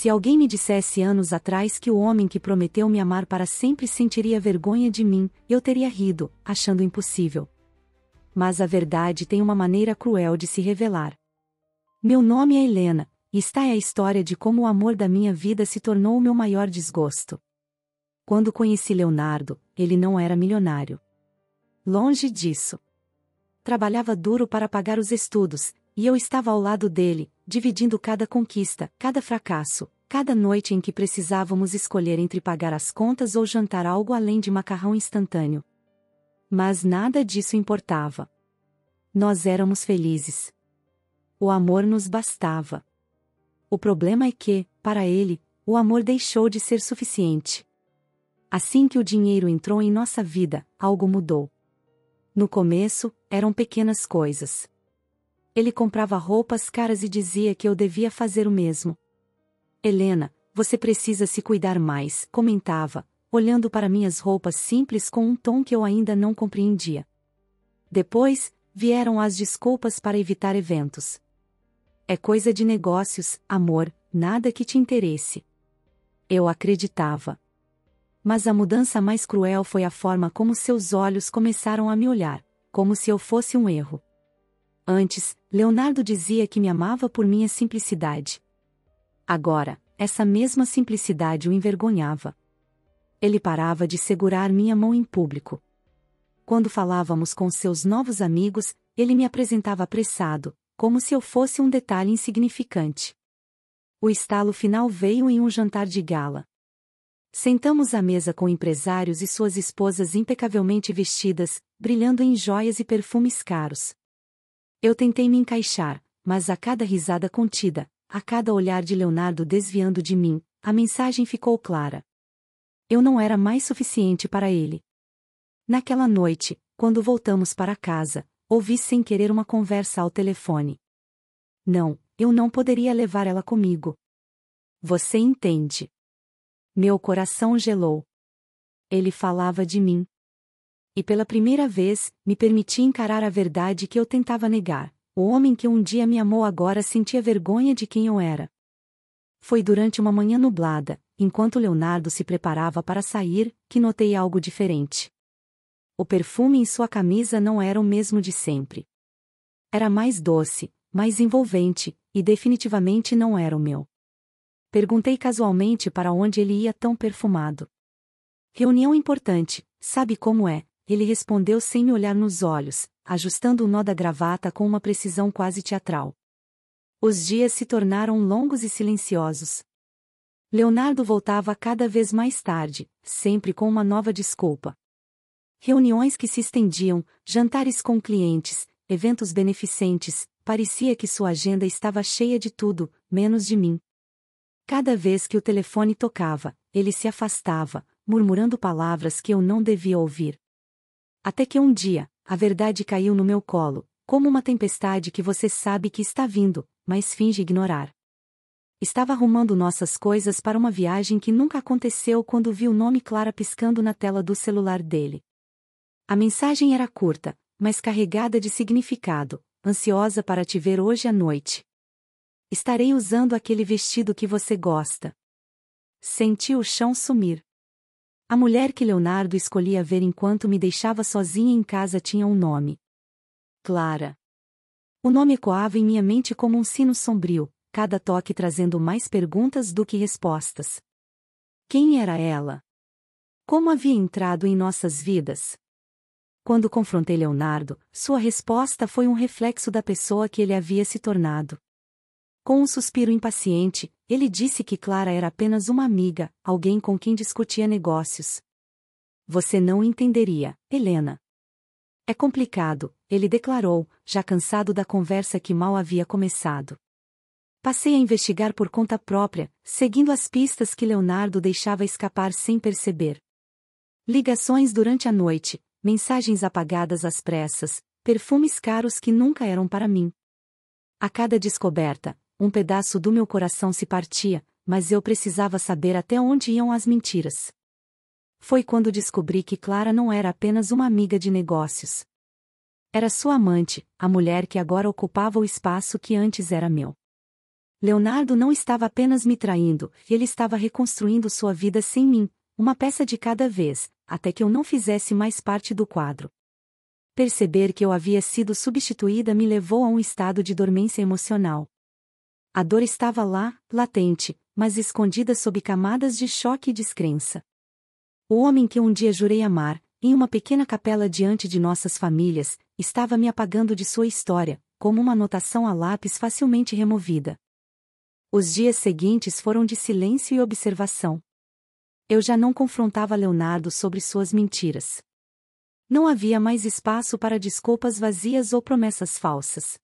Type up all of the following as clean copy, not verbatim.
Se alguém me dissesse anos atrás que o homem que prometeu me amar para sempre sentiria vergonha de mim, eu teria rido, achando impossível. Mas a verdade tem uma maneira cruel de se revelar. Meu nome é Helena, e esta é a história de como o amor da minha vida se tornou o meu maior desgosto. Quando conheci Leonardo, ele não era milionário. Longe disso. Trabalhava duro para pagar os estudos, e eu estava ao lado dele, dividindo cada conquista, cada fracasso, cada noite em que precisávamos escolher entre pagar as contas ou jantar algo além de macarrão instantâneo. Mas nada disso importava. Nós éramos felizes. O amor nos bastava. O problema é que, para ele, o amor deixou de ser suficiente. Assim que o dinheiro entrou em nossa vida, algo mudou. No começo, eram pequenas coisas. Ele comprava roupas caras e dizia que eu devia fazer o mesmo. Helena, você precisa se cuidar mais, comentava, olhando para minhas roupas simples com um tom que eu ainda não compreendia. Depois, vieram as desculpas para evitar eventos. É coisa de negócios, amor, nada que te interesse. Eu acreditava. Mas a mudança mais cruel foi a forma como seus olhos começaram a me olhar, como se eu fosse um erro. Antes, Leonardo dizia que me amava por minha simplicidade. Agora, essa mesma simplicidade o envergonhava. Ele parava de segurar minha mão em público. Quando falávamos com seus novos amigos, ele me apresentava apressado, como se eu fosse um detalhe insignificante. O estalo final veio em um jantar de gala. Sentamos à mesa com empresários e suas esposas impecavelmente vestidas, brilhando em joias e perfumes caros. Eu tentei me encaixar, mas a cada risada contida, a cada olhar de Leonardo desviando de mim, a mensagem ficou clara. Eu não era mais suficiente para ele. Naquela noite, quando voltamos para casa, ouvi sem querer uma conversa ao telefone. Não, eu não poderia levar ela comigo. Você entende. Meu coração gelou. Ele falava de mim. E pela primeira vez, me permiti encarar a verdade que eu tentava negar. O homem que um dia me amou agora sentia vergonha de quem eu era. Foi durante uma manhã nublada, enquanto Leonardo se preparava para sair, que notei algo diferente. O perfume em sua camisa não era o mesmo de sempre. Era mais doce, mais envolvente, e definitivamente não era o meu. Perguntei casualmente para onde ele ia tão perfumado. Reunião importante, sabe como é? Ele respondeu sem me olhar nos olhos, ajustando o nó da gravata com uma precisão quase teatral. Os dias se tornaram longos e silenciosos. Leonardo voltava cada vez mais tarde, sempre com uma nova desculpa. Reuniões que se estendiam, jantares com clientes, eventos beneficentes, parecia que sua agenda estava cheia de tudo, menos de mim. Cada vez que o telefone tocava, ele se afastava, murmurando palavras que eu não devia ouvir. Até que um dia, a verdade caiu no meu colo, como uma tempestade que você sabe que está vindo, mas finge ignorar. Estava arrumando nossas coisas para uma viagem que nunca aconteceu quando vi o nome Clara piscando na tela do celular dele. A mensagem era curta, mas carregada de significado, ansiosa para te ver hoje à noite. Estarei usando aquele vestido que você gosta. Senti o chão sumir. A mulher que Leonardo escolhia ver enquanto me deixava sozinha em casa tinha um nome. Clara. O nome ecoava em minha mente como um sino sombrio, cada toque trazendo mais perguntas do que respostas. Quem era ela? Como havia entrado em nossas vidas? Quando confrontei Leonardo, sua resposta foi um reflexo da pessoa que ele havia se tornado. Com um suspiro impaciente, ele disse que Clara era apenas uma amiga, alguém com quem discutia negócios. Você não entenderia, Helena. É complicado, ele declarou, já cansado da conversa que mal havia começado. Passei a investigar por conta própria, seguindo as pistas que Leonardo deixava escapar sem perceber. Ligações durante a noite, mensagens apagadas às pressas, perfumes caros que nunca eram para mim. A cada descoberta, um pedaço do meu coração se partia, mas eu precisava saber até onde iam as mentiras. Foi quando descobri que Clara não era apenas uma amiga de negócios. Era sua amante, a mulher que agora ocupava o espaço que antes era meu. Leonardo não estava apenas me traindo, ele estava reconstruindo sua vida sem mim, uma peça de cada vez, até que eu não fizesse mais parte do quadro. Perceber que eu havia sido substituída me levou a um estado de dormência emocional. A dor estava lá, latente, mas escondida sob camadas de choque e descrença. O homem que um dia jurei amar, em uma pequena capela diante de nossas famílias, estava me apagando de sua história, como uma anotação a lápis facilmente removida. Os dias seguintes foram de silêncio e observação. Eu já não confrontava Leonardo sobre suas mentiras. Não havia mais espaço para desculpas vazias ou promessas falsas.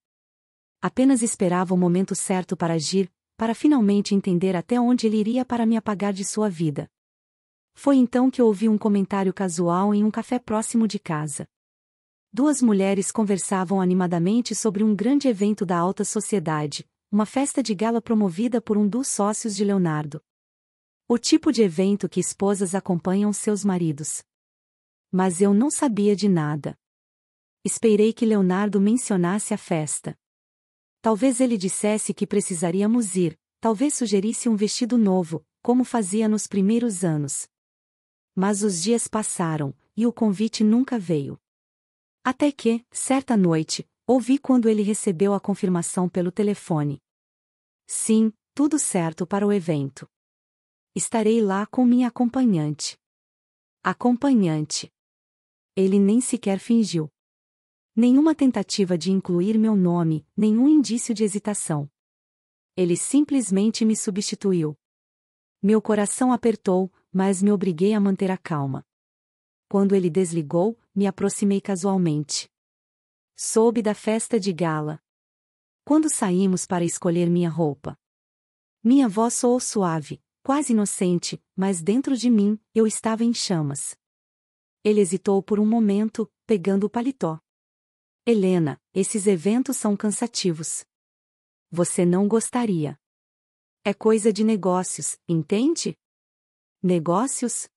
Apenas esperava o momento certo para agir, para finalmente entender até onde ele iria para me apagar de sua vida. Foi então que ouvi um comentário casual em um café próximo de casa. Duas mulheres conversavam animadamente sobre um grande evento da alta sociedade, uma festa de gala promovida por um dos sócios de Leonardo. O tipo de evento que esposas acompanham seus maridos. Mas eu não sabia de nada. Esperei que Leonardo mencionasse a festa. Talvez ele dissesse que precisaríamos ir, talvez sugerisse um vestido novo, como fazia nos primeiros anos. Mas os dias passaram, e o convite nunca veio. Até que, certa noite, ouvi quando ele recebeu a confirmação pelo telefone. Sim, tudo certo para o evento. Estarei lá com minha acompanhante. Acompanhante. Ele nem sequer fingiu. Nenhuma tentativa de incluir meu nome, nenhum indício de hesitação. Ele simplesmente me substituiu. Meu coração apertou, mas me obriguei a manter a calma. Quando ele desligou, me aproximei casualmente. Soube da festa de gala. Quando saímos para escolher minha roupa. Minha voz soou suave, quase inocente, mas dentro de mim, eu estava em chamas. Ele hesitou por um momento, pegando o paletó. Helena, esses eventos são cansativos. Você não gostaria. É coisa de negócios, entende? Negócios?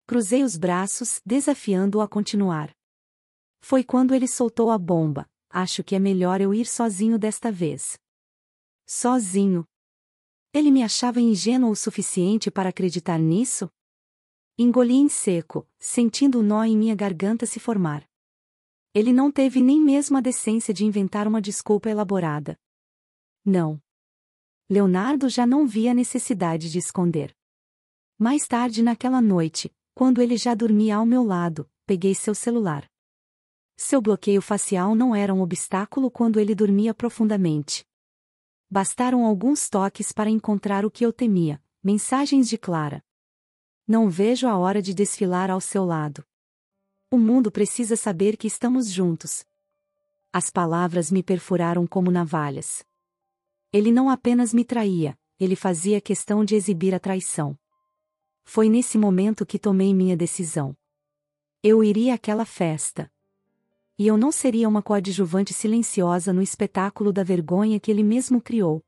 Cruzei os braços, desafiando-o a continuar. Foi quando ele soltou a bomba. Acho que é melhor eu ir sozinho desta vez. Sozinho? Ele me achava ingênuo o suficiente para acreditar nisso? Engoli em seco, sentindo o nó em minha garganta se formar. Ele não teve nem mesmo a decência de inventar uma desculpa elaborada. Não. Leonardo já não via necessidade de esconder. Mais tarde naquela noite, quando ele já dormia ao meu lado, peguei seu celular. Seu bloqueio facial não era um obstáculo quando ele dormia profundamente. Bastaram alguns toques para encontrar o que eu temia, mensagens de Clara. Não vejo a hora de desfilar ao seu lado. O mundo precisa saber que estamos juntos. As palavras me perfuraram como navalhas. Ele não apenas me traía, ele fazia questão de exibir a traição. Foi nesse momento que tomei minha decisão. Eu iria àquela festa. E eu não seria uma coadjuvante silenciosa no espetáculo da vergonha que ele mesmo criou.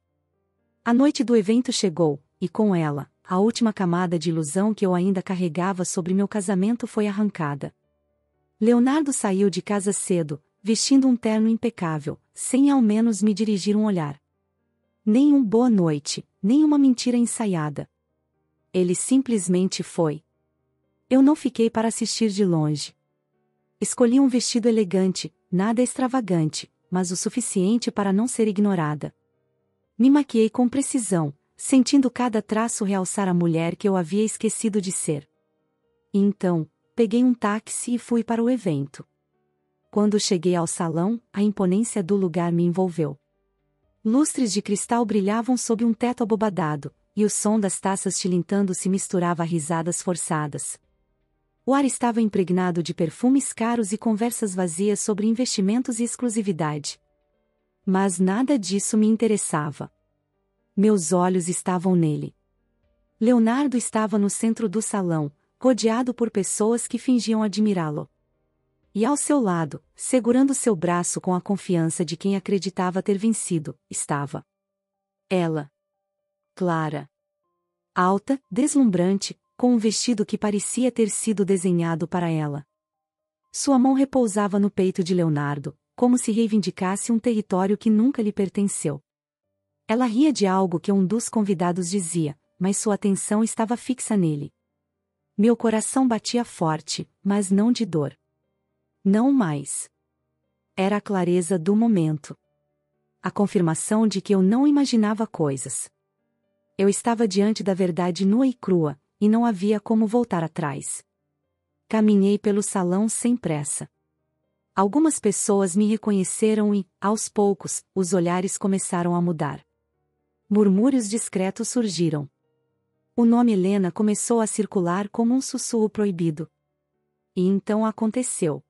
A noite do evento chegou, e com ela, a última camada de ilusão que eu ainda carregava sobre meu casamento foi arrancada. Leonardo saiu de casa cedo, vestindo um terno impecável, sem ao menos me dirigir um olhar. Nem um boa noite, nem uma mentira ensaiada. Ele simplesmente foi. Eu não fiquei para assistir de longe. Escolhi um vestido elegante, nada extravagante, mas o suficiente para não ser ignorada. Me maquiei com precisão, sentindo cada traço realçar a mulher que eu havia esquecido de ser. E então, peguei um táxi e fui para o evento. Quando cheguei ao salão, a imponência do lugar me envolveu. Lustres de cristal brilhavam sob um teto abobadado, e o som das taças tilintando se misturava a risadas forçadas. O ar estava impregnado de perfumes caros e conversas vazias sobre investimentos e exclusividade. Mas nada disso me interessava. Meus olhos estavam nele. Leonardo estava no centro do salão, rodeado por pessoas que fingiam admirá-lo. E ao seu lado, segurando seu braço com a confiança de quem acreditava ter vencido, estava ela. Clara. Alta, deslumbrante, com um vestido que parecia ter sido desenhado para ela. Sua mão repousava no peito de Leonardo, como se reivindicasse um território que nunca lhe pertenceu. Ela ria de algo que um dos convidados dizia, mas sua atenção estava fixa nele. Meu coração batia forte, mas não de dor. Não mais. Era a clareza do momento. A confirmação de que eu não imaginava coisas. Eu estava diante da verdade nua e crua, e não havia como voltar atrás. Caminhei pelo salão sem pressa. Algumas pessoas me reconheceram e, aos poucos, os olhares começaram a mudar. Murmúrios discretos surgiram. O nome Helena começou a circular como um sussurro proibido. E então aconteceu.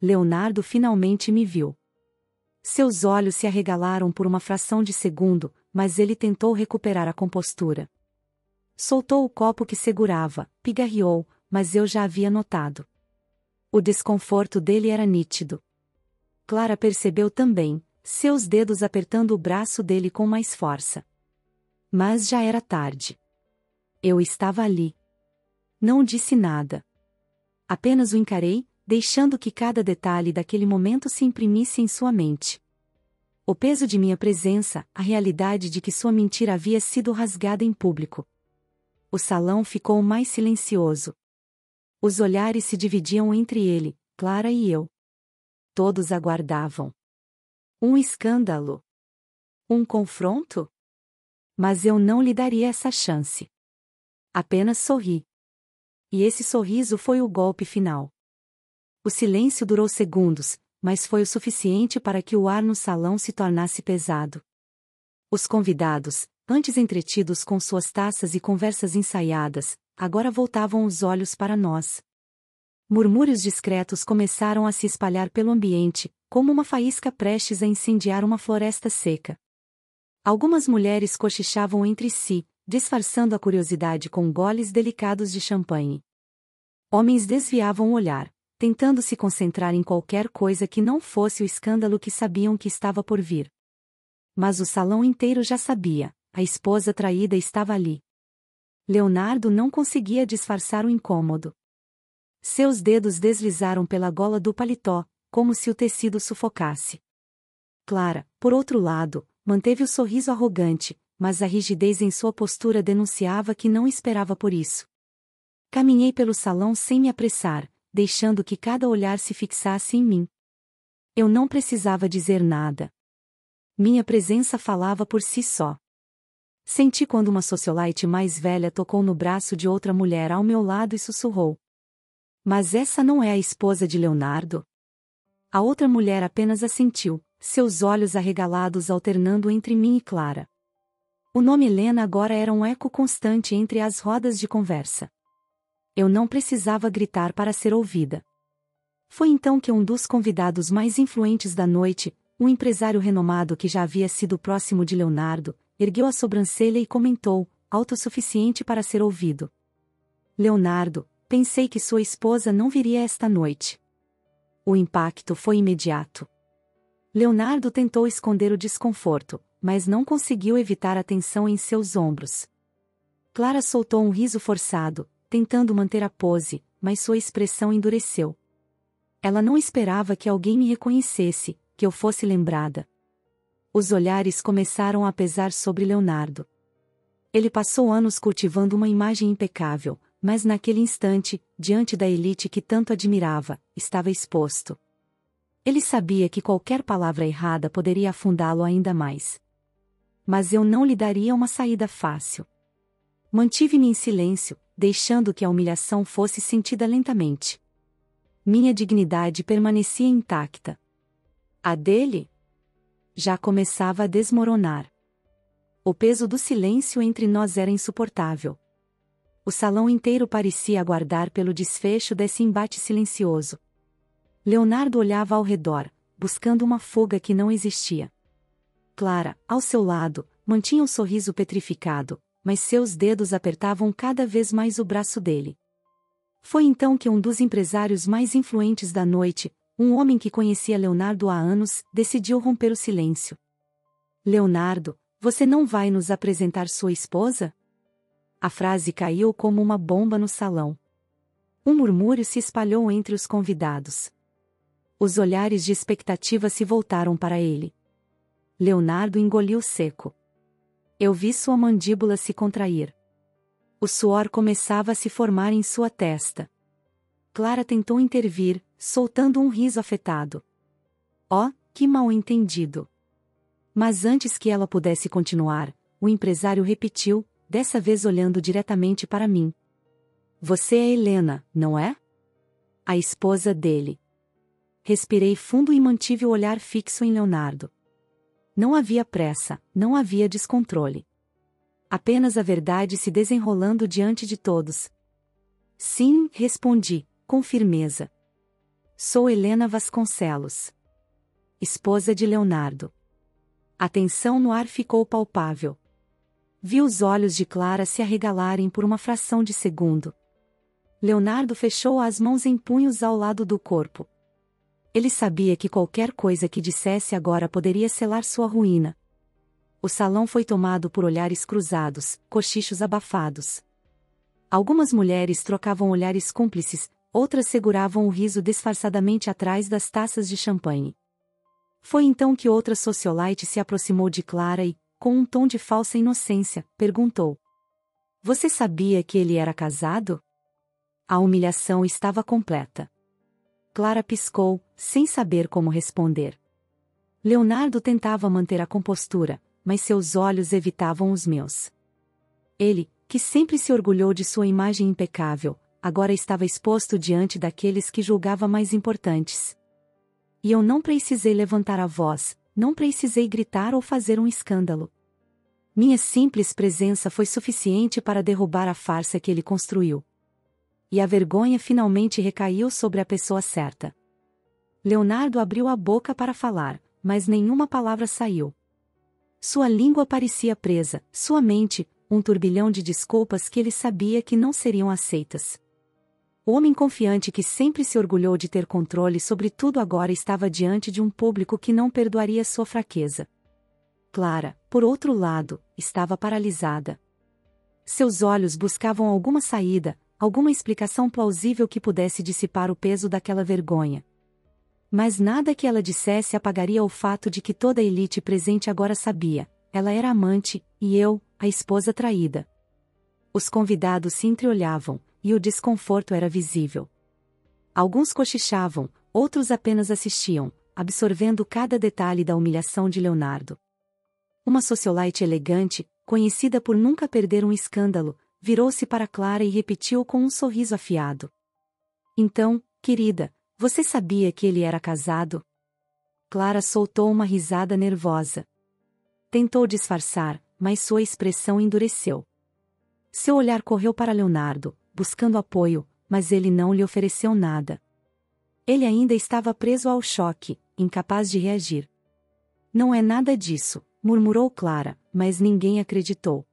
Leonardo finalmente me viu. Seus olhos se arregalaram por uma fração de segundo, mas ele tentou recuperar a compostura. Soltou o copo que segurava, pigarreou, mas eu já havia notado. O desconforto dele era nítido. Clara percebeu também, seus dedos apertando o braço dele com mais força. Mas já era tarde. Eu estava ali. Não disse nada. Apenas o encarei, deixando que cada detalhe daquele momento se imprimisse em sua mente. O peso de minha presença, a realidade de que sua mentira havia sido rasgada em público. O salão ficou mais silencioso. Os olhares se dividiam entre ele, Clara e eu. Todos aguardavam. Um escândalo. Um confronto? Mas eu não lhe daria essa chance. Apenas sorri. E esse sorriso foi o golpe final. O silêncio durou segundos, mas foi o suficiente para que o ar no salão se tornasse pesado. Os convidados, antes entretidos com suas taças e conversas ensaiadas, agora voltavam os olhos para nós. Murmúrios discretos começaram a se espalhar pelo ambiente, como uma faísca prestes a incendiar uma floresta seca. Algumas mulheres cochichavam entre si, disfarçando a curiosidade com goles delicados de champanhe. Homens desviavam o olhar, tentando se concentrar em qualquer coisa que não fosse o escândalo que sabiam que estava por vir. Mas o salão inteiro já sabia, a esposa traída estava ali. Leonardo não conseguia disfarçar o incômodo. Seus dedos deslizaram pela gola do paletó, como se o tecido sufocasse. Clara, por outro lado, manteve o sorriso arrogante, mas a rigidez em sua postura denunciava que não esperava por isso. Caminhei pelo salão sem me apressar, deixando que cada olhar se fixasse em mim. Eu não precisava dizer nada. Minha presença falava por si só. Senti quando uma socialite mais velha tocou no braço de outra mulher ao meu lado e sussurrou. Mas essa não é a esposa de Leonardo? A outra mulher apenas assentiu, seus olhos arregalados alternando entre mim e Clara. O nome Helena agora era um eco constante entre as rodas de conversa. Eu não precisava gritar para ser ouvida. Foi então que um dos convidados mais influentes da noite, um empresário renomado que já havia sido próximo de Leonardo, ergueu a sobrancelha e comentou, autossuficiente para ser ouvido. Leonardo, pensei que sua esposa não viria esta noite. O impacto foi imediato. Leonardo tentou esconder o desconforto, mas não conseguiu evitar a tensão em seus ombros. Clara soltou um riso forçado, tentando manter a pose, mas sua expressão endureceu. Ela não esperava que alguém me reconhecesse, que eu fosse lembrada. Os olhares começaram a pesar sobre Leonardo. Ele passou anos cultivando uma imagem impecável, mas naquele instante, diante da elite que tanto admirava, estava exposto. Ele sabia que qualquer palavra errada poderia afundá-lo ainda mais. Mas eu não lhe daria uma saída fácil. Mantive-me em silêncio, deixando que a humilhação fosse sentida lentamente. Minha dignidade permanecia intacta. A dele? Já começava a desmoronar. O peso do silêncio entre nós era insuportável. O salão inteiro parecia aguardar pelo desfecho desse embate silencioso. Leonardo olhava ao redor, buscando uma fuga que não existia. Clara, ao seu lado, mantinha um sorriso petrificado, mas seus dedos apertavam cada vez mais o braço dele. Foi então que um dos empresários mais influentes da noite, um homem que conhecia Leonardo há anos, decidiu romper o silêncio. Leonardo, você não vai nos apresentar sua esposa? A frase caiu como uma bomba no salão. Um murmúrio se espalhou entre os convidados. Os olhares de expectativa se voltaram para ele. Leonardo engoliu seco. Eu vi sua mandíbula se contrair. O suor começava a se formar em sua testa. Clara tentou intervir, soltando um riso afetado. Oh, que mal-entendido! Mas antes que ela pudesse continuar, o empresário repetiu, dessa vez olhando diretamente para mim. Você é Helena, não é? A esposa dele. Respirei fundo e mantive o olhar fixo em Leonardo. Não havia pressa, não havia descontrole. Apenas a verdade se desenrolando diante de todos. Sim, respondi, com firmeza. Sou Helena Vasconcelos. Esposa de Leonardo. A tensão no ar ficou palpável. Vi os olhos de Clara se arregalarem por uma fração de segundo. Leonardo fechou as mãos em punhos ao lado do corpo. Ele sabia que qualquer coisa que dissesse agora poderia selar sua ruína. O salão foi tomado por olhares cruzados, cochichos abafados. Algumas mulheres trocavam olhares cúmplices, outras seguravam o riso disfarçadamente atrás das taças de champanhe. Foi então que outra socialite se aproximou de Clara e, com um tom de falsa inocência, perguntou: Você sabia que ele era casado? A humilhação estava completa. Clara piscou, sem saber como responder. Leonardo tentava manter a compostura, mas seus olhos evitavam os meus. Ele, que sempre se orgulhou de sua imagem impecável, agora estava exposto diante daqueles que julgava mais importantes. E eu não precisei levantar a voz, não precisei gritar ou fazer um escândalo. Minha simples presença foi suficiente para derrubar a farsa que ele construiu. E a vergonha finalmente recaiu sobre a pessoa certa. Leonardo abriu a boca para falar, mas nenhuma palavra saiu. Sua língua parecia presa, sua mente, um turbilhão de desculpas que ele sabia que não seriam aceitas. O homem confiante que sempre se orgulhou de ter controle sobre tudo agora estava diante de um público que não perdoaria sua fraqueza. Clara, por outro lado, estava paralisada. Seus olhos buscavam alguma saída, alguma explicação plausível que pudesse dissipar o peso daquela vergonha. Mas nada que ela dissesse apagaria o fato de que toda a elite presente agora sabia, ela era amante, e eu, a esposa traída. Os convidados se entreolhavam, e o desconforto era visível. Alguns cochichavam, outros apenas assistiam, absorvendo cada detalhe da humilhação de Leonardo. Uma socialite elegante, conhecida por nunca perder um escândalo, virou-se para Clara e repetiu com um sorriso afiado. Então, querida, você sabia que ele era casado? Clara soltou uma risada nervosa. Tentou disfarçar, mas sua expressão endureceu. Seu olhar correu para Leonardo, buscando apoio, mas ele não lhe ofereceu nada. Ele ainda estava preso ao choque, incapaz de reagir. Não é nada disso, murmurou Clara, mas ninguém acreditou.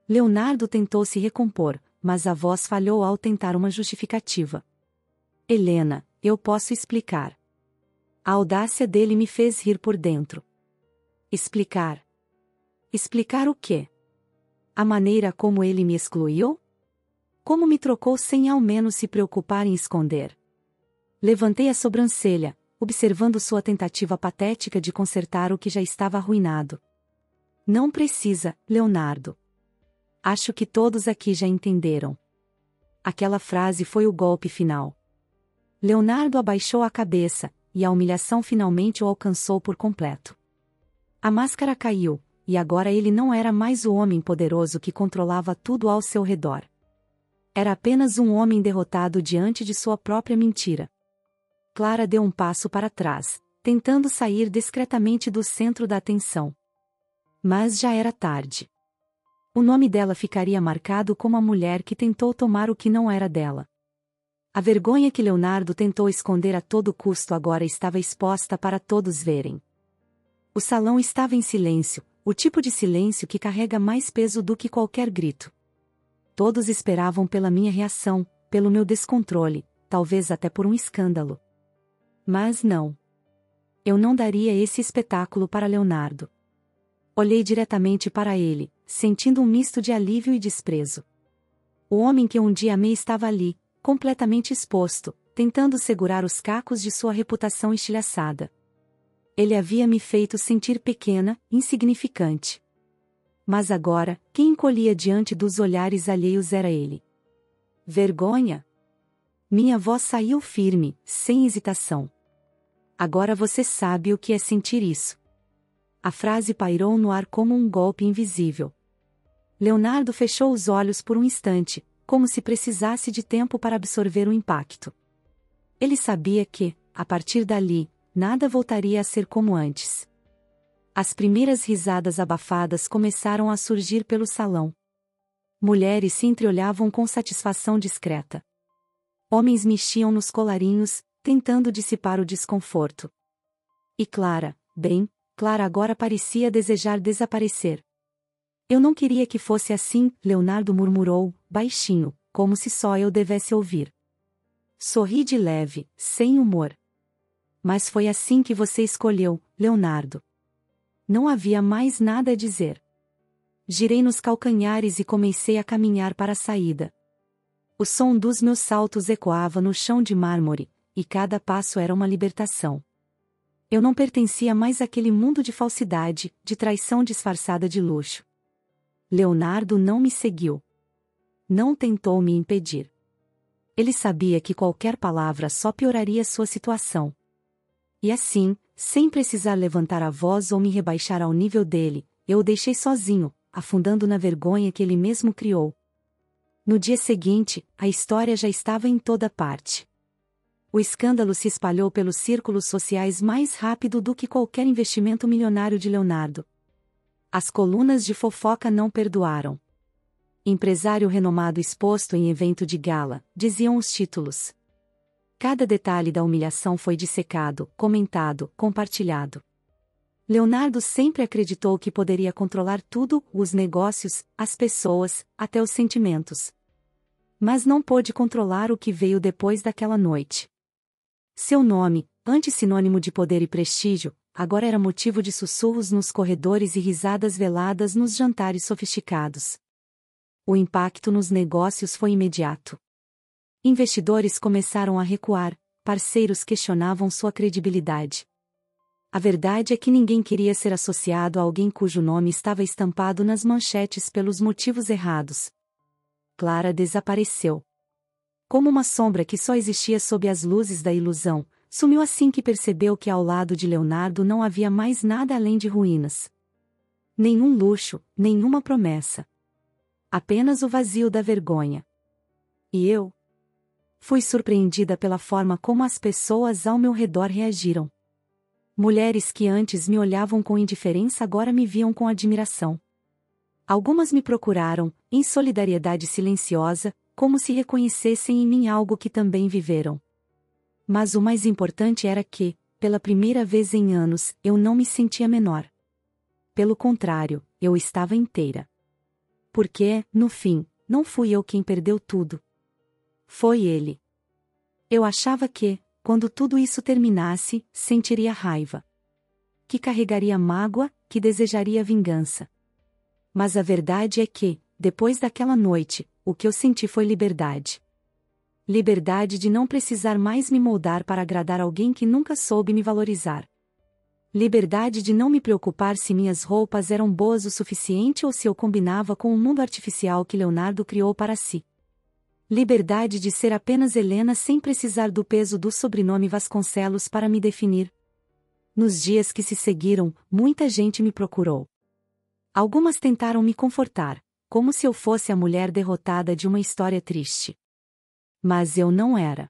Leonardo tentou se recompor, mas a voz falhou ao tentar uma justificativa. Helena, eu posso explicar. A audácia dele me fez rir por dentro. Explicar? Explicar o quê? A maneira como ele me excluiu? Como me trocou sem ao menos se preocupar em esconder? Levantei a sobrancelha, observando sua tentativa patética de consertar o que já estava arruinado. Não precisa, Leonardo. Acho que todos aqui já entenderam. Aquela frase foi o golpe final. Leonardo abaixou a cabeça, e a humilhação finalmente o alcançou por completo. A máscara caiu, e agora ele não era mais o homem poderoso que controlava tudo ao seu redor. Era apenas um homem derrotado diante de sua própria mentira. Clara deu um passo para trás, tentando sair discretamente do centro da atenção. Mas já era tarde. O nome dela ficaria marcado como a mulher que tentou tomar o que não era dela. A vergonha que Leonardo tentou esconder a todo custo agora estava exposta para todos verem. O salão estava em silêncio, o tipo de silêncio que carrega mais peso do que qualquer grito. Todos esperavam pela minha reação, pelo meu descontrole, talvez até por um escândalo. Mas não. Eu não daria esse espetáculo para Leonardo. Olhei diretamente para ele, sentindo um misto de alívio e desprezo. O homem que um dia amei estava ali, completamente exposto, tentando segurar os cacos de sua reputação estilhaçada. Ele havia me feito sentir pequena, insignificante. Mas agora, quem encolhia diante dos olhares alheios era ele. Vergonha? Minha voz saiu firme, sem hesitação. Agora você sabe o que é sentir isso. A frase pairou no ar como um golpe invisível. Leonardo fechou os olhos por um instante, como se precisasse de tempo para absorver o impacto. Ele sabia que, a partir dali, nada voltaria a ser como antes. As primeiras risadas abafadas começaram a surgir pelo salão. Mulheres se entreolhavam com satisfação discreta. Homens mexiam nos colarinhos, tentando dissipar o desconforto. E Clara, Clara agora parecia desejar desaparecer. Eu não queria que fosse assim, Leonardo murmurou, baixinho, como se só eu devesse ouvir. Sorri de leve, sem humor. Mas foi assim que você escolheu, Leonardo. Não havia mais nada a dizer. Girei nos calcanhares e comecei a caminhar para a saída. O som dos meus saltos ecoava no chão de mármore, e cada passo era uma libertação. Eu não pertencia mais àquele mundo de falsidade, de traição disfarçada de luxo. Leonardo não me seguiu. Não tentou me impedir. Ele sabia que qualquer palavra só pioraria sua situação. E assim, sem precisar levantar a voz ou me rebaixar ao nível dele, eu o deixei sozinho, afundando na vergonha que ele mesmo criou. No dia seguinte, a história já estava em toda parte. O escândalo se espalhou pelos círculos sociais mais rápido do que qualquer investimento milionário de Leonardo. As colunas de fofoca não perdoaram. Empresário renomado exposto em evento de gala, diziam os títulos. Cada detalhe da humilhação foi dissecado, comentado, compartilhado. Leonardo sempre acreditou que poderia controlar tudo, os negócios, as pessoas, até os sentimentos. Mas não pôde controlar o que veio depois daquela noite. Seu nome, antes sinônimo de poder e prestígio, agora era motivo de sussurros nos corredores e risadas veladas nos jantares sofisticados. O impacto nos negócios foi imediato. Investidores começaram a recuar, parceiros questionavam sua credibilidade. A verdade é que ninguém queria ser associado a alguém cujo nome estava estampado nas manchetes pelos motivos errados. Clara desapareceu. Como uma sombra que só existia sob as luzes da ilusão, sumiu assim que percebeu que ao lado de Leonardo não havia mais nada além de ruínas. Nenhum luxo, nenhuma promessa. Apenas o vazio da vergonha. E eu? Fui surpreendida pela forma como as pessoas ao meu redor reagiram. Mulheres que antes me olhavam com indiferença agora me viam com admiração. Algumas me procuraram, em solidariedade silenciosa, como se reconhecessem em mim algo que também viveram. Mas o mais importante era que, pela primeira vez em anos, eu não me sentia menor. Pelo contrário, eu estava inteira. Porque, no fim, não fui eu quem perdeu tudo. Foi ele. Eu achava que, quando tudo isso terminasse, sentiria raiva. Que carregaria mágoa, que desejaria vingança. Mas a verdade é que, depois daquela noite, o que eu senti foi liberdade. Liberdade de não precisar mais me moldar para agradar alguém que nunca soube me valorizar. Liberdade de não me preocupar se minhas roupas eram boas o suficiente ou se eu combinava com o mundo artificial que Leonardo criou para si. Liberdade de ser apenas Helena sem precisar do peso do sobrenome Vasconcelos para me definir. Nos dias que se seguiram, muita gente me procurou. Algumas tentaram me confortar, como se eu fosse a mulher derrotada de uma história triste. Mas eu não era.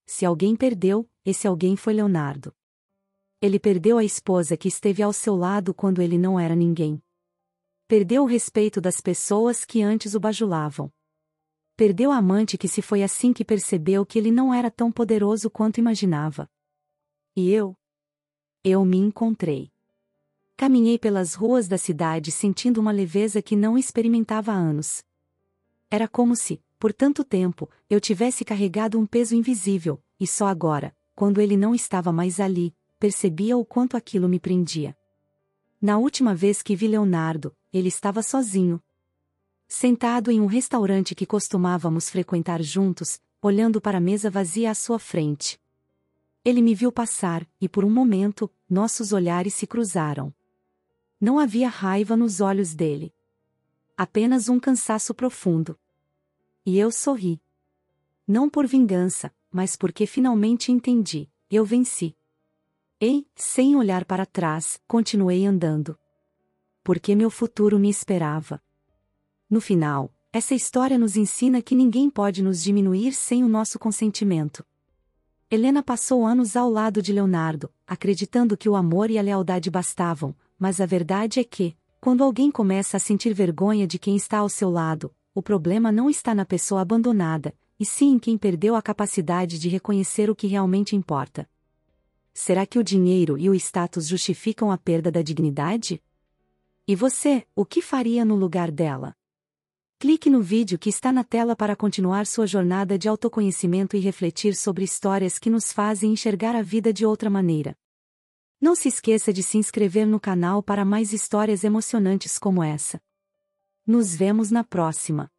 Se alguém perdeu, esse alguém foi Leonardo. Ele perdeu a esposa que esteve ao seu lado quando ele não era ninguém. Perdeu o respeito das pessoas que antes o bajulavam. Perdeu a amante que se foi assim que percebeu que ele não era tão poderoso quanto imaginava. E eu? Eu me encontrei. Caminhei pelas ruas da cidade sentindo uma leveza que não experimentava há anos. Era como se, por tanto tempo, eu tivesse carregado um peso invisível, e só agora, quando ele não estava mais ali, percebia o quanto aquilo me prendia. Na última vez que vi Leonardo, ele estava sozinho. Sentado em um restaurante que costumávamos frequentar juntos, olhando para a mesa vazia à sua frente. Ele me viu passar, e por um momento, nossos olhares se cruzaram. Não havia raiva nos olhos dele. Apenas um cansaço profundo. E eu sorri. Não por vingança, mas porque finalmente entendi, eu venci. E, sem olhar para trás, continuei andando. Porque meu futuro me esperava. No final, essa história nos ensina que ninguém pode nos diminuir sem o nosso consentimento. Helena passou anos ao lado de Leonardo, acreditando que o amor e a lealdade bastavam, mas a verdade é que, quando alguém começa a sentir vergonha de quem está ao seu lado, o problema não está na pessoa abandonada, e sim em quem perdeu a capacidade de reconhecer o que realmente importa. Será que o dinheiro e o status justificam a perda da dignidade? E você, o que faria no lugar dela? Clique no vídeo que está na tela para continuar sua jornada de autoconhecimento e refletir sobre histórias que nos fazem enxergar a vida de outra maneira. Não se esqueça de se inscrever no canal para mais histórias emocionantes como essa. Nos vemos na próxima.